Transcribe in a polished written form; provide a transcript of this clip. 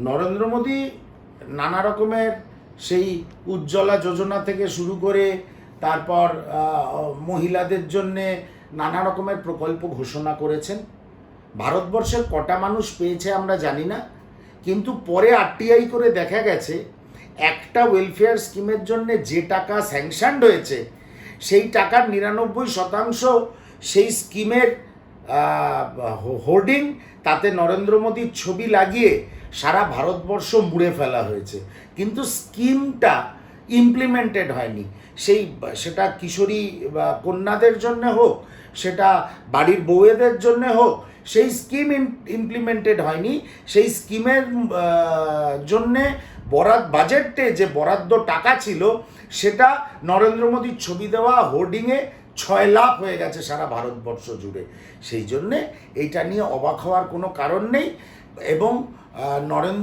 নরেন্দ্র মোদী নানা রকমের সেই উজ্জ্বলা যোজনা থেকে শুরু করে তারপর মহিলাদের জন্যে নানা রকমের প্রকল্প ঘোষণা করেছেন। ভারতবর্ষের কটা মানুষ পেয়েছে আমরা জানি না, কিন্তু পরে আরটিআই করে দেখা গেছে একটা ওয়েলফেয়ার স্কিমের জন্য যে টাকা স্যাংশনড হয়েছে সেই টাকার 99% সেই স্কিমের হোর্ডিং, তাতে নরেন্দ্র মোদীর ছবি লাগিয়ে সারা ভারতবর্ষ মুড়ে ফেলা হয়েছে, কিন্তু স্কিমটা ইমপ্লিমেন্টেড হয়নি। সেটা কিশোরী বা কন্যাদের জন্য হোক, সেটা বাড়ির বউয়েদের জন্য হোক, সেই স্কিম ইমপ্লিমেন্টেড হয়নি। সেই স্কিমের জন্যে বাজেটে যে বরাদ্দ টাকা ছিল সেটা নরেন্দ্র মোদীর ছবি দেওয়া হোর্ডিংয়ে 6 লাখ হয়ে গেছে সারা ভারতবর্ষ জুড়ে। সেই জন্যে এইটা নিয়ে অবাক হওয়ার কোনো কারণ নেই। এবং নরেন্দ্র